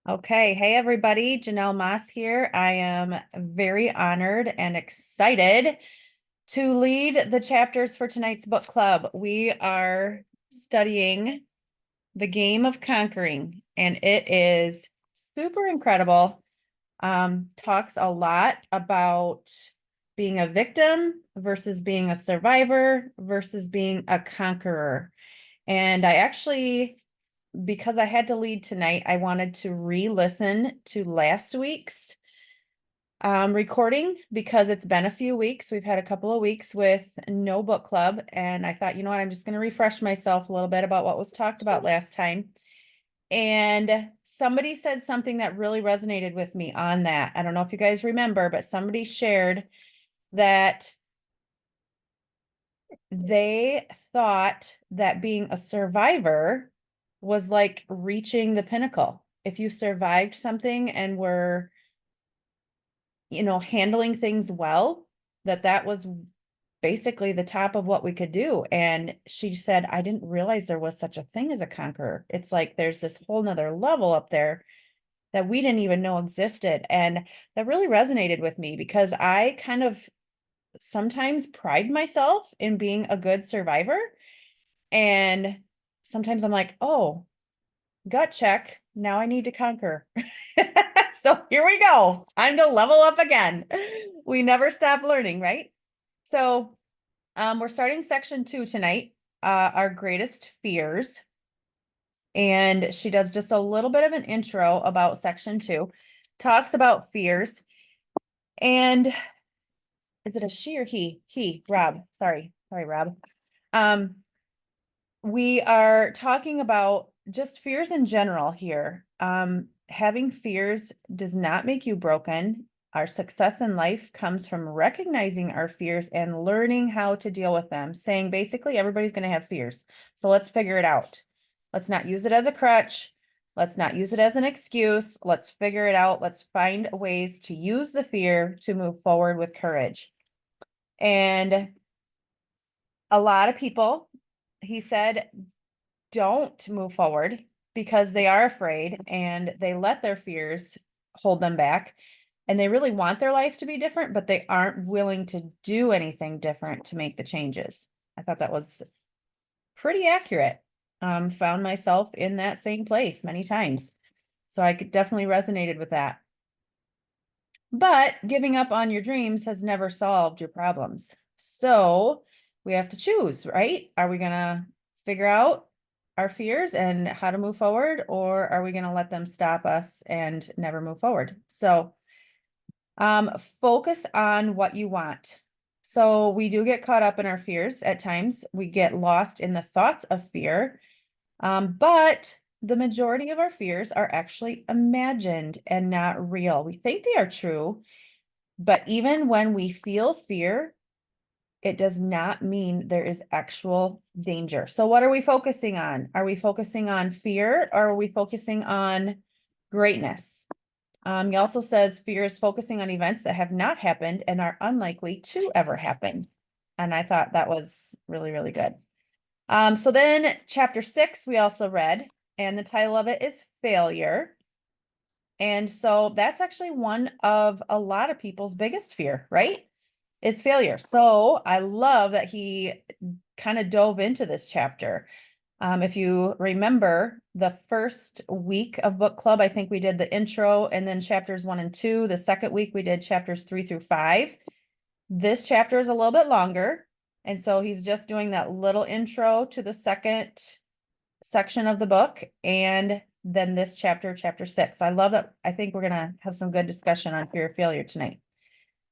Okay, hey everybody, Janelle Moss here. I am very honored and excited to lead the chapters for tonight's book club. We are studying The Game of Conquering, and it is super incredible. Talks a lot about being a victim versus being a survivor versus being a conqueror. And I actually, because I had to lead tonight, I wanted to re-listen to last week's recording because it's been a few weeks. We've had a couple of weeks with no book club, and I thought, you know what, I'm just going to refresh myself a little bit about what was talked about last time. And somebody said something that really resonated with me on that. I don't know if you guys remember, but somebody shared that they thought that being a survivor was like reaching the pinnacle. If you survived something and were, handling things well, that was basically the top of what we could do. And she said, I didn't realize there was such a thing as a conqueror. It's like there's this whole nother level up there that we didn't even know existed. And that really resonated with me because I kind of sometimes pride myself in being a good survivor. And sometimes I'm like, oh, gut check. Now I need to conquer. So here we go. Time to level up again. We never stop learning, right? So we're starting section 2 tonight, our greatest fears. And she does just a little bit of an intro about section 2, talks about fears. And is it a she or he? He, Rob. Sorry, Rob. Um, we are talking about just fears in general here. Having fears does not make you broken. Our success in life comes from recognizing our fears and learning how to deal with them, saying basically everybody's going to have fears. So let's figure it out. Let's not use it as a crutch. Let's not use it as an excuse. Let's figure it out. Let's find ways to use the fear to move forward with courage. And a lot of people, he said, don't move forward because they are afraid and they let their fears hold them back. And they really want their life to be different, but they aren't willing to do anything different to make the changes. I thought that was pretty accurate. Found myself in that same place many times. So I could definitely resonated with that. But giving up on your dreams has never solved your problems. So we have to choose, right? Are we going to figure out our fears and how to move forward, or are we going to let them stop us and never move forward? So focus on what you want. So we do get caught up in our fears at times. We get lost in the thoughts of fear. But the majority of our fears are actually imagined and not real. We think they are true, but even when we feel fear, it does not mean there is actual danger. So what are we focusing on? Are we focusing on fear or are we focusing on greatness? He also says fear is focusing on events that have not happened and are unlikely to ever happen. And I thought that was really, really good. So then chapter 6, we also read, and the title of it is Failure. And so that's actually one of a lot of people's biggest fear, right? Is failure. So I love that he kind of dove into this chapter. If you remember the first week of book club, I think we did the intro and then chapters 1 and 2. The second week we did chapters 3 through 5. This chapter is a little bit longer. And so he's just doing that little intro to the second section of the book. And then this chapter, chapter 6. I love that. I think we're going to have some good discussion on fear of failure tonight.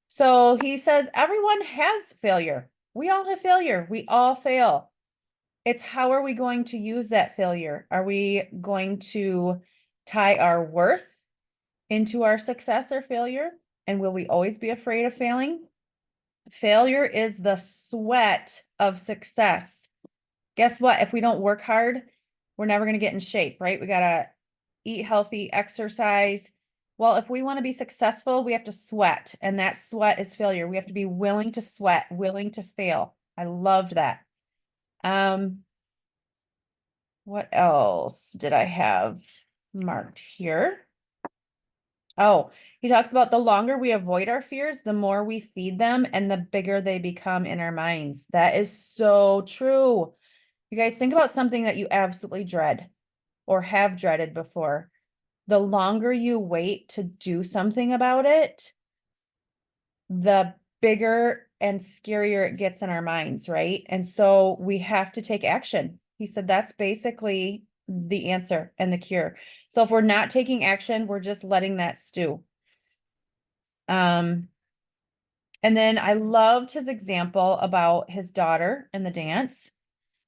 So he says, everyone has failure. We all have failure. We all fail. It's how are we going to use that failure? Are we going to tie our worth into our success or failure? And will we always be afraid of failing? Failure is the sweat of success. Guess what? If we don't work hard, we're never going to get in shape, right? We got to eat healthy, exercise. Well, if we want to be successful, we have to sweat, and that sweat is failure. We have to be willing to sweat, willing to fail. I loved that. What else did I have marked here? Oh, he talks about the longer we avoid our fears, the more we feed them and the bigger they become in our minds. That is so true. You guys think about something that you absolutely dread or have dreaded before. The longer you wait to do something about it, the bigger and scarier it gets in our minds, right? And so we have to take action. He said that's basically the answer and the cure. So if we're not taking action, we're just letting that stew. And then I loved his example about his daughter and the dance,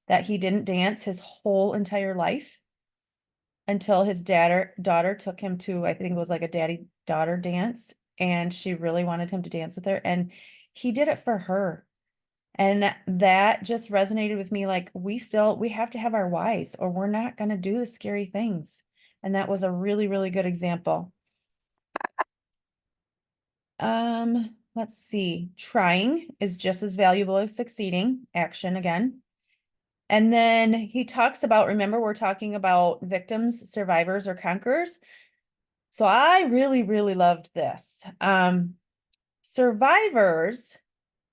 that he didn't dance his whole entire life until his daughter took him to, I think it was like a daddy-daughter dance, and she really wanted him to dance with her, and he did it for her. And that just resonated with me. Like we have to have our whys or we're not going to do the scary things. And that was a really, really good example. Let's see. Trying is just as valuable as succeeding. Action again. And then he talks about, remember, we're talking about victims, survivors, or conquerors. So I really, really loved this. Survivors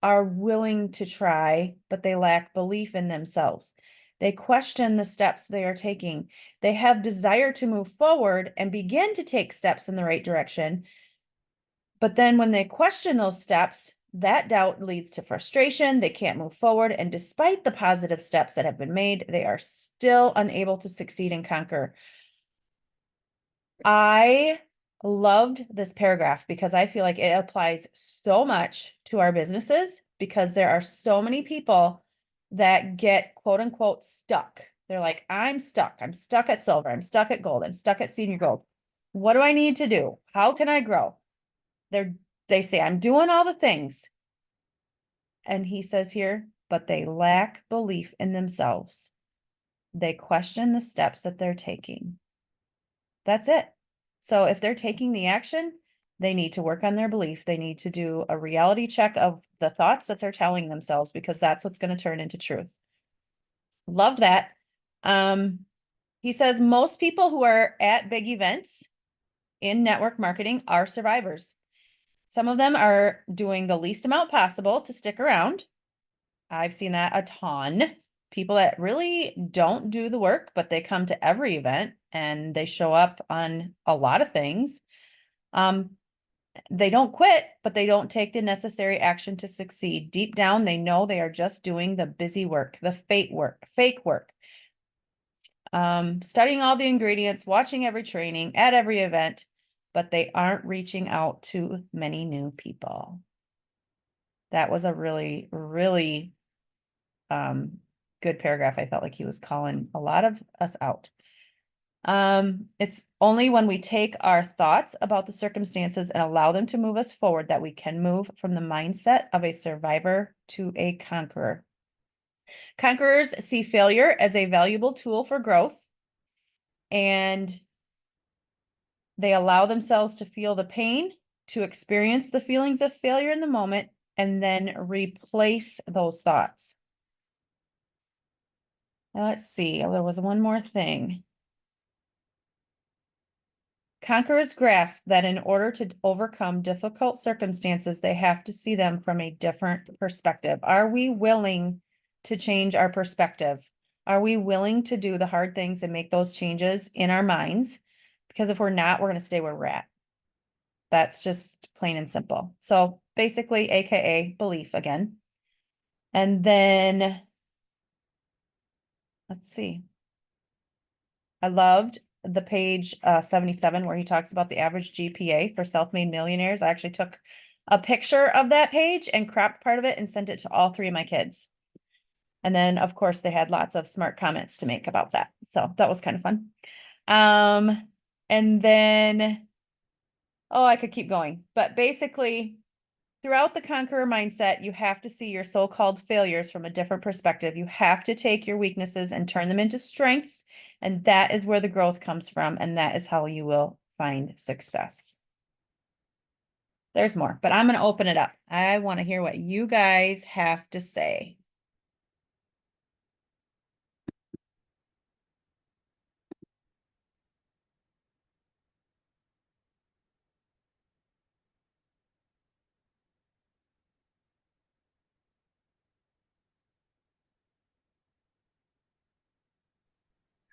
are willing to try, but they lack belief in themselves. They question the steps they are taking. They have desire to move forward and begin to take steps in the right direction. But then when they question those steps, that doubt leads to frustration. They can't move forward. And despite the positive steps that have been made, they are still unable to succeed and conquer. I loved this paragraph because I feel like it applies so much to our businesses because there are so many people that get quote unquote stuck. They're like, I'm stuck. I'm stuck at silver. I'm stuck at gold. I'm stuck at senior gold. What do I need to do? How can I grow? They say, I'm doing all the things. And he says here, but they lack belief in themselves. They question the steps that they're taking. That's it. So if they're taking the action, they need to work on their belief. They need to do a reality check of the thoughts that they're telling themselves because that's what's going to turn into truth. Love that. He says most people who are at big events in network marketing are survivors. Some of them are doing the least amount possible to stick around. I've seen that a ton. People that really don't do the work, but they come to every event and they show up on a lot of things. They don't quit, but they don't take the necessary action to succeed. Deep down, they know they are just doing the busy work, the fake work. Studying all the ingredients, watching every training at every event, but they aren't reaching out to many new people. That was a really, really good paragraph. I felt like he was calling a lot of us out. It's only when we take our thoughts about the circumstances and allow them to move us forward that we can move from the mindset of a survivor to a conqueror. Conquerors see failure as a valuable tool for growth, and they allow themselves to feel the pain, to experience the feelings of failure in the moment, and then replace those thoughts. Now, let's see, there was one more thing. Conquerors grasp that in order to overcome difficult circumstances, they have to see them from a different perspective. Are we willing to change our perspective? Are we willing to do the hard things and make those changes in our minds? Because if we're not, we're going to stay where we're at. That's just plain and simple. So basically, AKA belief again. And then, let's see. I loved the page 77 where he talks about the average GPA for self-made millionaires. I actually took a picture of that page and cropped part of it and sent it to all three of my kids. And then, of course, they had lots of smart comments to make about that. So that was kind of fun. And then, oh, I could keep going. But basically, throughout the conqueror mindset, you have to see your so-called failures from a different perspective. You have to take your weaknesses and turn them into strengths. And that is where the growth comes from. And that is how you will find success. There's more, but I'm going to open it up. I want to hear what you guys have to say.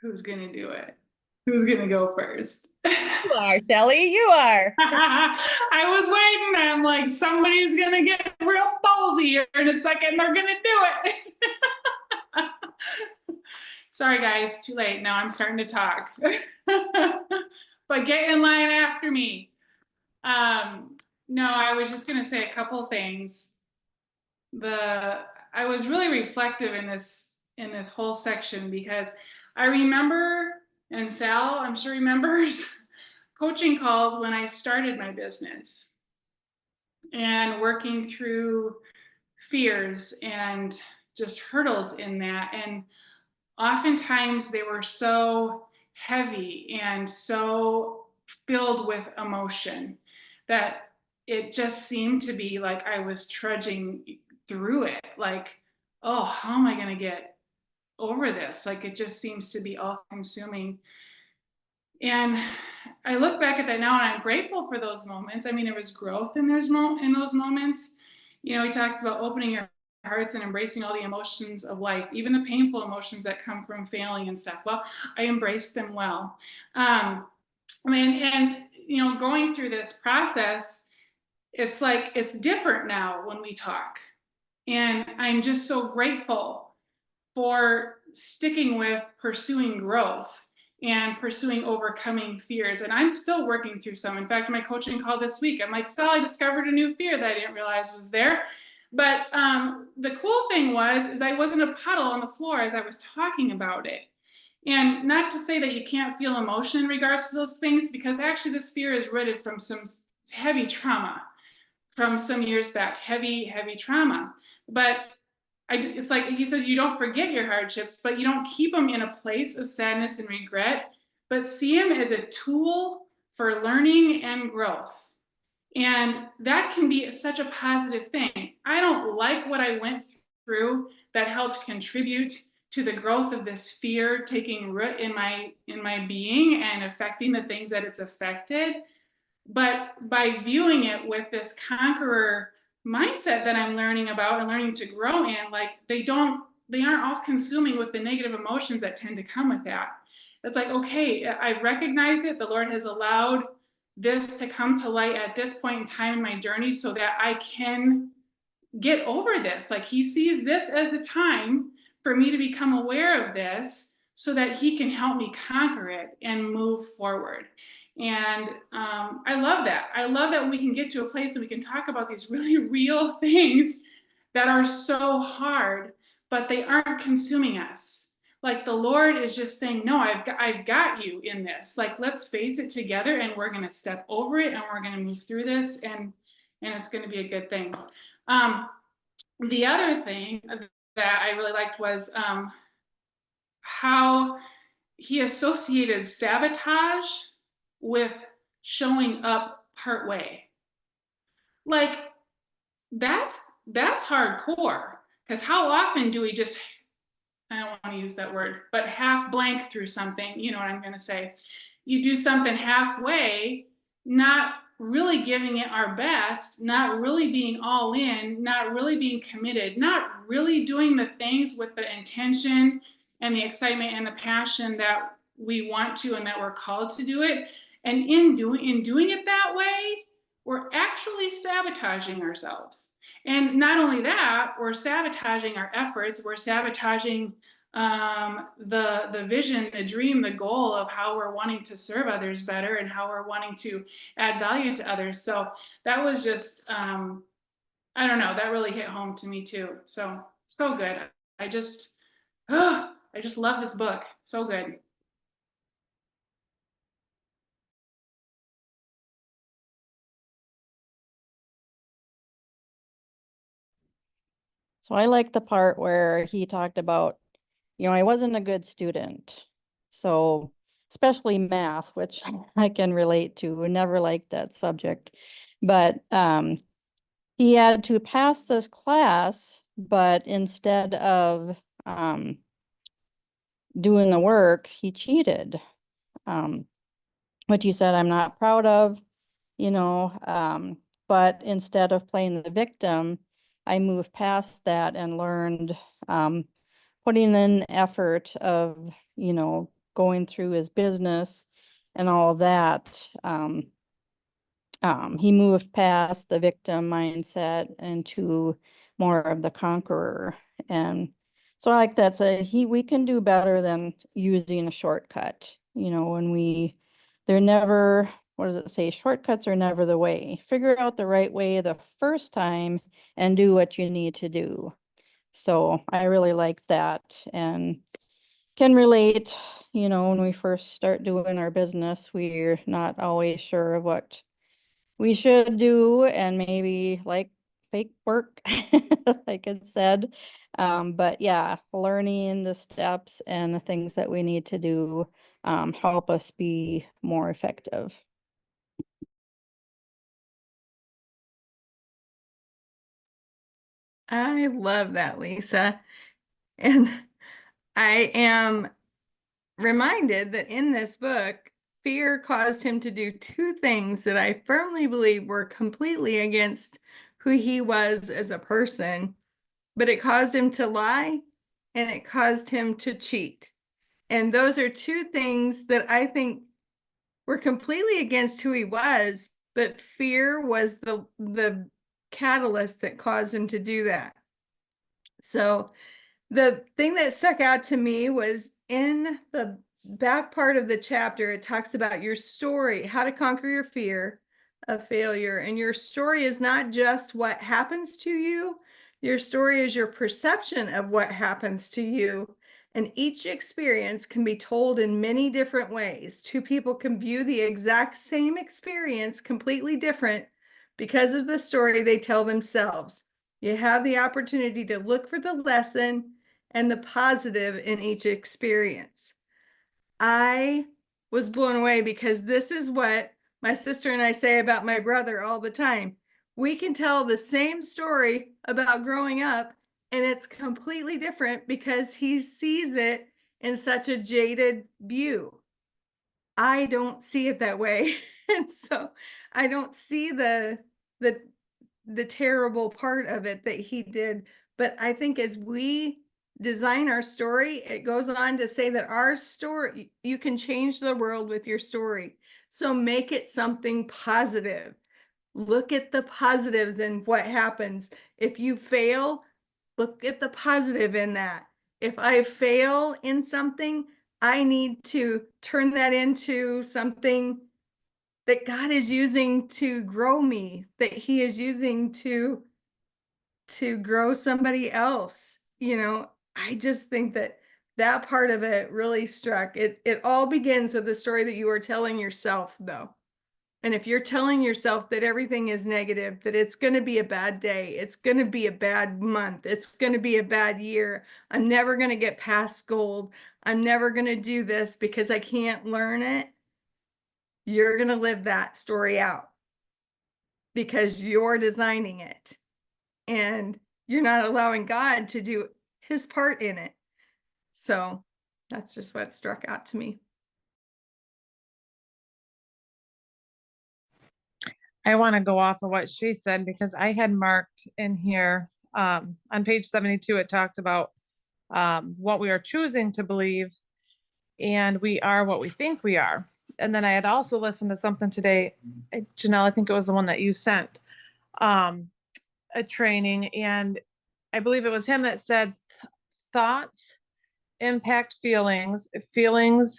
Who's gonna do it? Who's gonna go first? You are, Shelley, you are. I was waiting. I'm like, somebody's gonna get real ballsy here in a second. They're gonna do it. Sorry, guys, too late. Now I'm starting to talk. But get in line after me. No, I was just gonna say a couple things. I was really reflective in this whole section because I remember, and Sal, I'm sure remembers, coaching calls when I started my business and working through fears and just hurdles in that. And oftentimes they were so heavy and so filled with emotion that it just seemed to be like I was trudging through it. Like, oh, how am I going to get over this? Like, it just seems to be all consuming. And I look back at that now and I'm grateful for those moments. I mean, there was growth in those moments. You know, he talks about opening your hearts and embracing all the emotions of life, even the painful emotions that come from failing and stuff. Well, I embraced them well. I mean, and you know, going through this process, it's like it's different now when we talk. And I'm just so grateful for sticking with pursuing growth and pursuing overcoming fears. And I'm still working through some. In fact, my coaching call this week, I'm like, Sal, I discovered a new fear that I didn't realize was there. But the cool thing is I wasn't a puddle on the floor as I was talking about it. And not to say that you can't feel emotion in regards to those things, because actually this fear is rooted from some heavy trauma from some years back, heavy, heavy trauma. But it's like he says, you don't forget your hardships, but you don't keep them in a place of sadness and regret, but see them as a tool for learning and growth. And that can be such a positive thing. I don't like what I went through that helped contribute to the growth of this fear taking root in my being and affecting the things that it's affected. But by viewing it with this conqueror mindset that I'm learning about and learning to grow in, like they aren't all consuming with the negative emotions that tend to come with that. It's like, okay, I recognize it. The Lord has allowed this to come to light at this point in time in my journey so that I can get over this. Like he sees this as the time for me to become aware of this so that he can help me conquer it and move forward. And I love that. I love that we can get to a place where we can talk about these really real things that are so hard, but they aren't consuming us. Like the Lord is just saying, no, I've got you in this. Like, let's face it together and we're going to step over it and we're going to move through this and it's going to be a good thing. The other thing that I really liked was how he associated sabotage with showing up part way. Like that's hardcore, because how often do we just, I don't want to use that word, but half blank through something, you know what I'm going to say. You do something halfway, not really giving it our best, not really being all in, not really being committed, not really doing the things with the intention and the excitement and the passion that we want to and that we're called to do it. And in doing it that way, we're actually sabotaging ourselves. And not only that, we're sabotaging our efforts, we're sabotaging the vision, the dream, the goal of how we're wanting to serve others better and how we're wanting to add value to others. So that was just, I don't know, that really hit home to me too. So good. I just, I just love this book. So good. So I like the part where he talked about, I wasn't a good student. So especially math, which I can relate to, never liked that subject. But he had to pass this class, but instead of doing the work, he cheated. Which he said I'm not proud of, but instead of playing the victim, I moved past that and learned putting in effort of, going through his business and all of that, he moved past the victim mindset into more of the conqueror. And so I like that. So we can do better than using a shortcut. You know, they're never, what does it say? Shortcuts are never the way. Figure out the right way the first time and do what you need to do. So I really like that and can relate, you know, when we first start doing our business, we're not always sure of what we should do and maybe like fake work, like it said. But yeah, learning the steps and the things that we need to do help us be more effective. I love that, Lisa. And I am reminded that in this book, fear caused him to do two things that I firmly believe were completely against who he was as a person, but it caused him to lie and it caused him to cheat. And those are two things that I think were completely against who he was, but fear was the catalyst that caused him to do that. So the thing that stuck out to me was in the back part of the chapter, it talks about your story, how to conquer your fear of failure. And your story is not just what happens to you, your story is your perception of what happens to you. And each experience can be told in many different ways. Two people can view the exact same experience completely different because of the story they tell themselves. You have the opportunity to look for the lesson and the positive in each experience. I was blown away because this is what my sister and I say about my brother all the time. We can tell the same story about growing up, and it's completely different because he sees it in such a jaded view. I don't see it that way. And so I don't see the terrible part of it that he did. But I think as we design our story, it goes on to say that our story, you can change the world with your story. So make it something positive. Look at the positives in what happens. If you fail, look at the positive in that. If I fail in something, I need to turn that into something that God is using to grow me, that he is using to grow somebody else. You know, I just think that that part of it really struck. It all begins with the story that you are telling yourself, though. And if you're telling yourself that everything is negative, that it's going to be a bad day, it's going to be a bad month, it's going to be a bad year, I'm never going to get past gold, I'm never going to do this because I can't learn it, you're going to live that story out because you're designing it and you're not allowing God to do his part in it. So that's just what struck out to me. I want to go off of what she said because I had marked in here on page 72, it talked about what we are choosing to believe, and we are what we think we are. And then I had also listened to something today, Janelle, I think it was the one that you sent, a training, and I believe it was him that said thoughts impact feelings, feelings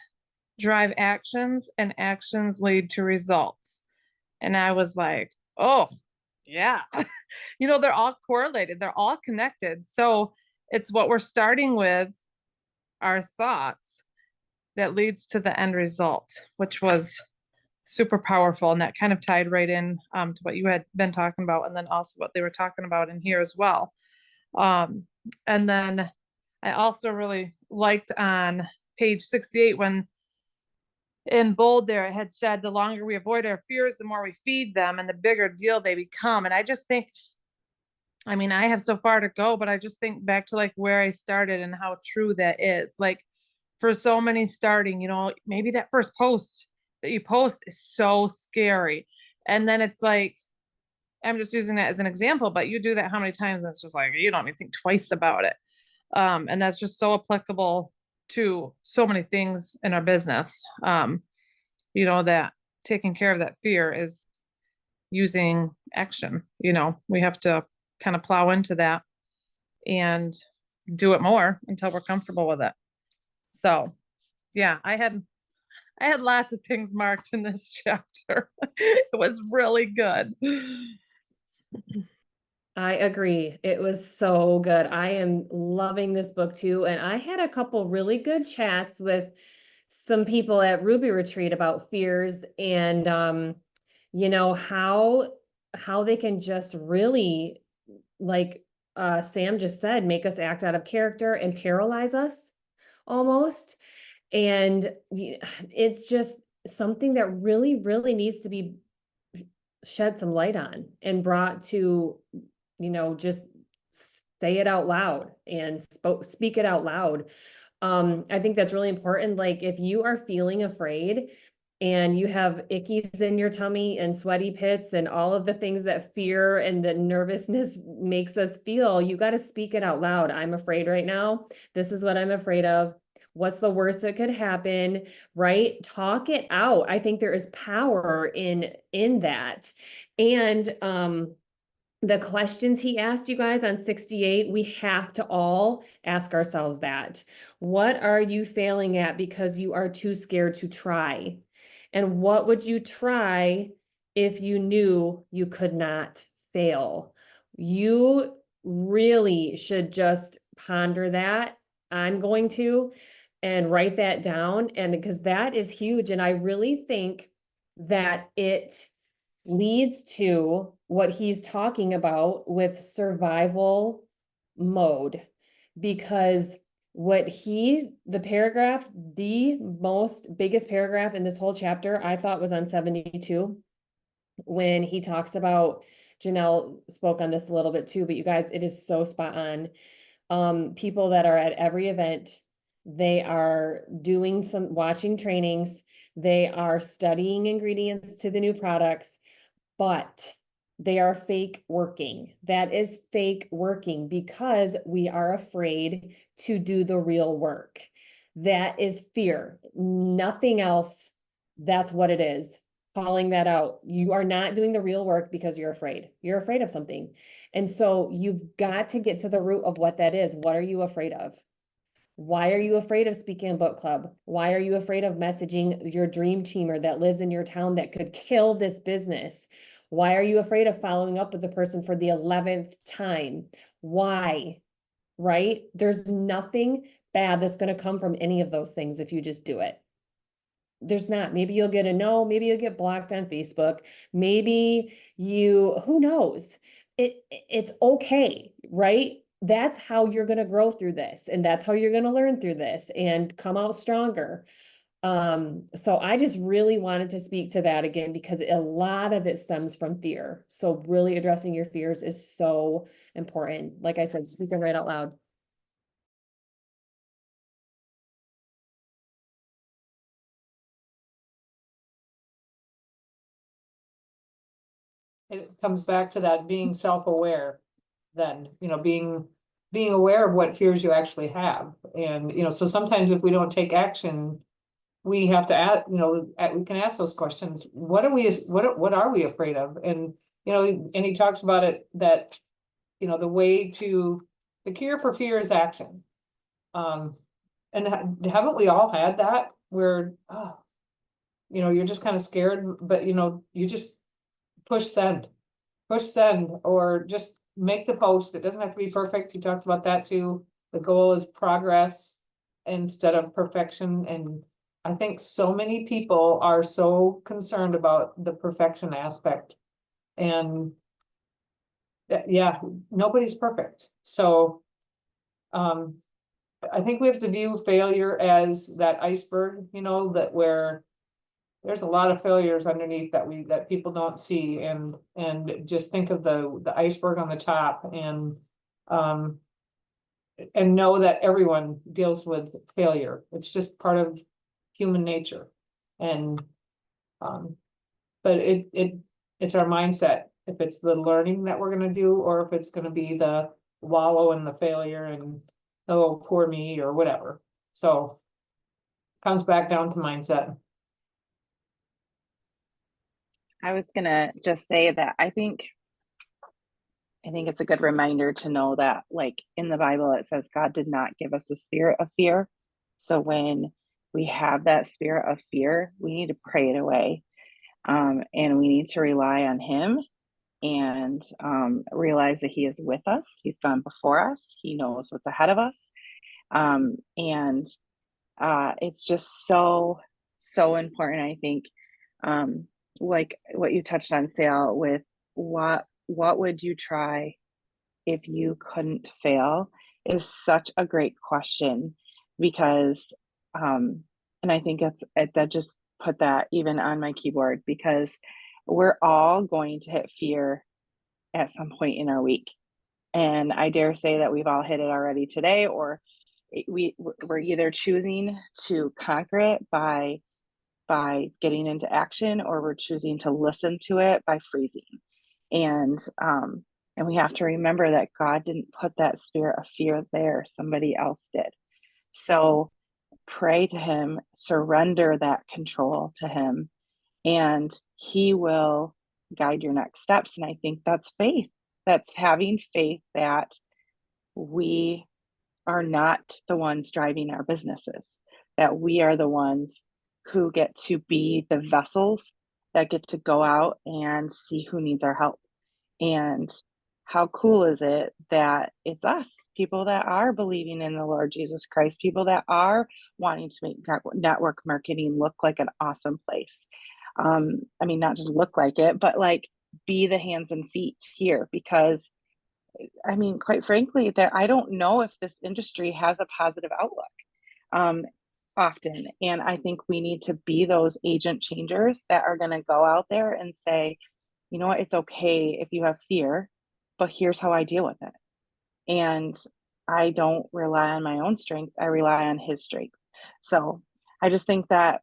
drive actions, and actions lead to results. And I was like, oh, yeah. You know, they're all correlated. They're all connected. So it's what we're starting with, our thoughts, that leads to the end result, which was super powerful. And that kind of tied right in to what you had been talking about. And then also what they were talking about in here as well. And then I also really liked on page 68 when in bold there, it had said, the longer we avoid our fears, the more we feed them and the bigger deal they become. And I just think, I mean, I have so far to go, but I just think back to like where I started and how true that is. Like for so many starting, you know, maybe that first post that you post is so scary. And then it's like, I'm just using that as an example, but you do that how many times and it's just like, you don't even think twice about it. And that's just so applicable to so many things in our business. You know, that taking care of that fear is using action. You know, we have to kind of plow into that and do it more until we're comfortable with it. So, yeah, I had lots of things marked in this chapter. It was really good. I agree. It was so good. I am loving this book too. And I had a couple really good chats with some people at Ruby Retreat about fears and you know, how they can just really, like Sam just said, make us act out of character and paralyze us almost. And it's just something that really, really needs to be shed some light on and brought to, you know, just say it out loud and speak it out loud. I think that's really important. Like if you are feeling afraid and you have ickies in your tummy and sweaty pits and all of the things that fear and the nervousness makes us feel, you got to speak it out loud. I'm afraid right now. This is what I'm afraid of. What's the worst that could happen, right? Talk it out. I think there is power in that. And the questions he asked you guys on 68, we have to all ask ourselves that. What are you failing at because you are too scared to try? And what would you try if you knew you could not fail? You really should just ponder that. I'm going to, and write that down. And because that is huge. And I really think that it leads to what he's talking about with survival mode, because the paragraph, the biggest paragraph in this whole chapter, I thought was on 72, when he talks about, Janelle spoke on this a little bit too, but you guys, it is so spot on. People that are at every event, they are doing some watching trainings, they are studying ingredients to the new products, but they are fake working. That is fake working because we are afraid to do the real work. That is fear, nothing else. That's what it is. Calling that out. You are not doing the real work because you're afraid. You're afraid of something. And so you've got to get to the root of what that is. What are you afraid of? Why are you afraid of speaking in book club? Why are you afraid of messaging your dream teamer that lives in your town that could kill this business? Why are you afraid of following up with the person for the 11th time? Why? Right? There's nothing bad that's going to come from any of those things if you just do it. There's not. Maybe you'll get a no, maybe you'll get blocked on Facebook. Maybe who knows? It's okay, right? That's how you're going to grow through this, and that's how you're going to learn through this and come out stronger. So I just really wanted to speak to that again, because a lot of it stems from fear. So really addressing your fears is so important. Like I said, speaking right out loud. It comes back to that being self-aware, then, being aware of what fears you actually have. And, so sometimes if we don't take action, we have to ask, we can ask those questions. What are we afraid of? And, and he talks about it that, the cure for fear is action. And haven't we all had that where, you're just kind of scared, but you just push send, or just make the post. It doesn't have to be perfect. He talks about that too. The goal is progress instead of perfection. And I think so many people are so concerned about the perfection aspect. And yeah, nobody's perfect. So I think we have to view failure as that iceberg, that where there's a lot of failures underneath that people don't see, and just think of the iceberg on the top, and know that everyone deals with failure. It's just part of human nature. And but it's our mindset, if it's the learning that we're going to do, or if it's going to be the wallow in the failure and, oh, poor me, or whatever. So comes back down to mindset. I was gonna just say that I think it's a good reminder to know that, like, in the Bible, it says God did not give us a spirit of fear. So when we have that spirit of fear, we need to pray it away. And we need to rely on Him and realize that He is with us. He's gone before us. He knows what's ahead of us. And it's just so, so important, I think. Like what you touched on, Sal, with what would you try if you couldn't fail, is such a great question, because and I think that just put that even on my keyboard, because we're all going to hit fear at some point in our week. And I dare say that we've all hit it already today, or we're either choosing to conquer it by getting into action, or we're choosing to listen to it by freezing. And we have to remember that God didn't put that spirit of fear there, somebody else did. So pray to Him, surrender that control to Him, and He will guide your next steps. And I think that's faith. That's having faith that we are not the ones driving our businesses, that we are the ones who get to be the vessels that get to go out and see who needs our help. And how cool is it that it's us, people that are believing in the Lord Jesus Christ, people that are wanting to make network marketing look like an awesome place. I mean, not just look like it, but like be the hands and feet here, because I mean, quite frankly, that I don't know if this industry has a positive outlook often. And I think we need to be those agent changers that are going to go out there and say, you know what, it's okay if you have fear, but here's how I deal with it. And I don't rely on my own strength. I rely on His strength. So I just think that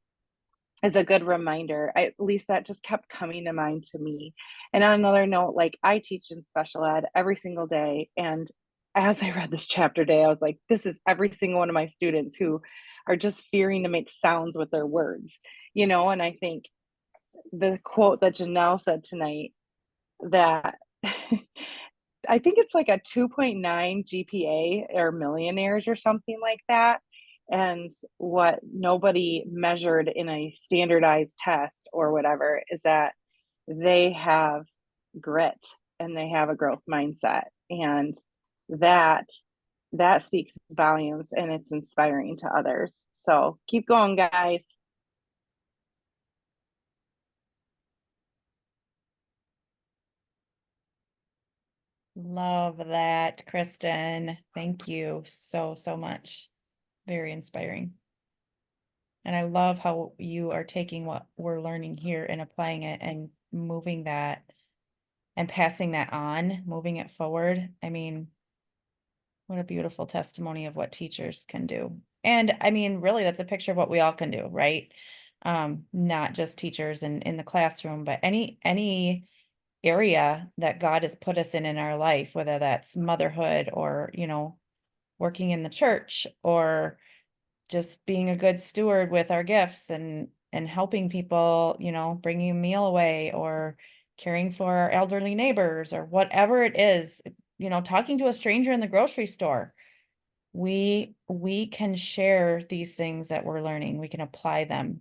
is a good reminder. At least that just kept coming to mind to me. And on another note, like, I teach in special ed every single day. And as I read this chapter today, I was like, this is every single one of my students who are just fearing to make sounds with their words, you know? And I think the quote that Janelle said tonight, that I think it's like a 2.9 GPA or millionaires or something like that. And what nobody measured in a standardized test or whatever is that they have grit and they have a growth mindset. And that speaks volumes, and it's inspiring to others. So keep going, guys. Love that, Kristen. Thank you so, so much. Very inspiring. And I love how you are taking what we're learning here and applying it and moving that and passing that on, moving it forward. I mean, what a beautiful testimony of what teachers can do. And I mean, really, that's a picture of what we all can do, right? Not just teachers in the classroom, but any area that God has put us in our life, whether that's motherhood or, you know, working in the church, or just being a good steward with our gifts and helping people, you know, bringing a meal away, or caring for our elderly neighbors, or whatever it is, you know, talking to a stranger in the grocery store. We can share these things that we're learning. We can apply them.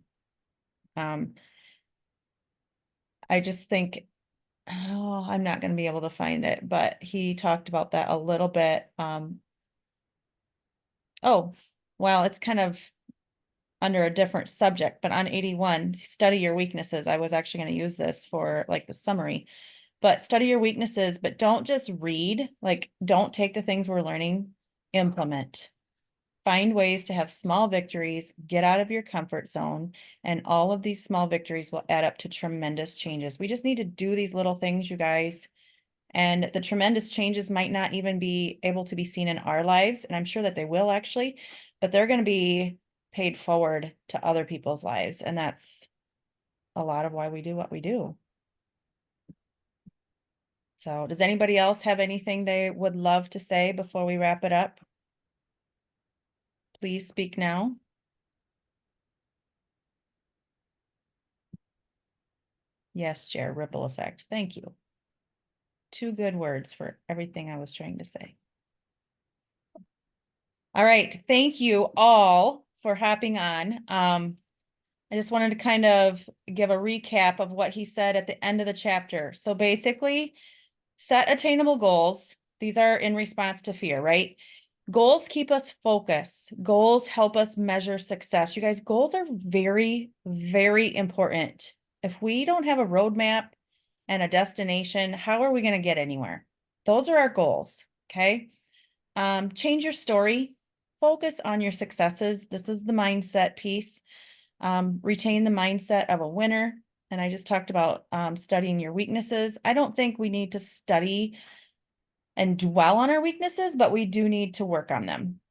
I just think, oh, I'm not going to be able to find it, but he talked about that a little bit. Oh, well, it's kind of under a different subject, but on 81, study your weaknesses. I was actually going to use this for like the summary, but study your weaknesses, but don't just read, like, don't take the things we're learning, implement. Find ways to have small victories, get out of your comfort zone, and all of these small victories will add up to tremendous changes. We just need to do these little things, you guys. And the tremendous changes might not even be able to be seen in our lives, and I'm sure that they will actually, but they're going to be paid forward to other people's lives. And that's a lot of why we do what we do. So does anybody else have anything they would love to say before we wrap it up? Please speak now. Yes, Chair, ripple effect. Thank you. Two good words for everything I was trying to say. All right, thank you all for hopping on. I just wanted to kind of give a recap of what he said at the end of the chapter. So basically, set attainable goals. These are in response to fear, right? Goals keep us focused. Goals help us measure success. You guys, goals are very, very important. If we don't have a roadmap and a destination, how are we going to get anywhere? Those are our goals, okay? Change your story. Focus on your successes. This is the mindset piece. Retain the mindset of a winner. And I just talked about studying your weaknesses. I don't think we need to study and dwell on our weaknesses, but we do need to work on them.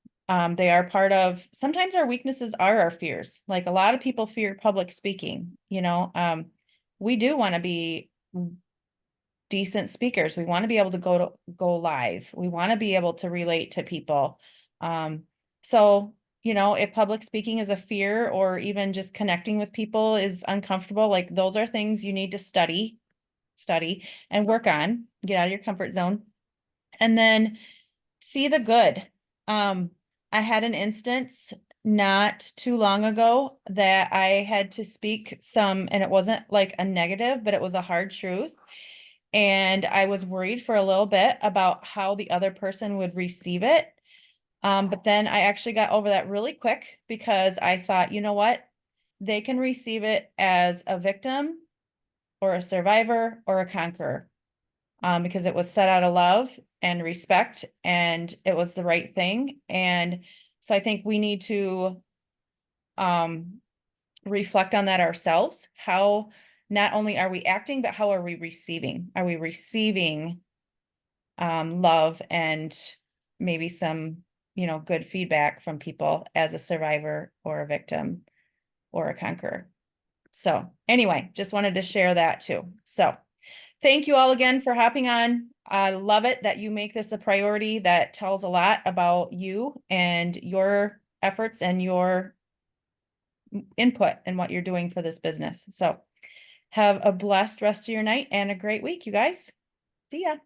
They are part of, sometimes our weaknesses are our fears. Like a lot of people fear public speaking, you know, we do want to be decent speakers. We want to be able to go live. We want to be able to relate to people. So, you know, if public speaking is a fear or even just connecting with people is uncomfortable, like those are things you need to study and work on, get out of your comfort zone. And then see the good. I had an instance not too long ago that I had to speak some, and it wasn't like a negative, but it was a hard truth. And I was worried for a little bit about how the other person would receive it. But then I actually got over that really quick because I thought, you know what? They can receive it as a victim or a survivor or a conqueror. Because it was said out of love and respect, and it was the right thing. And so I think we need to reflect on that ourselves. How not only are we acting, but how are we receiving? Are we receiving love and maybe some, you know, good feedback from people as a survivor or a victim or a conqueror? So anyway, just wanted to share that too. So thank you all again for hopping on. I love it that you make this a priority. That tells a lot about you and your efforts and your input and what you're doing for this business. So have a blessed rest of your night and a great week, you guys. See ya.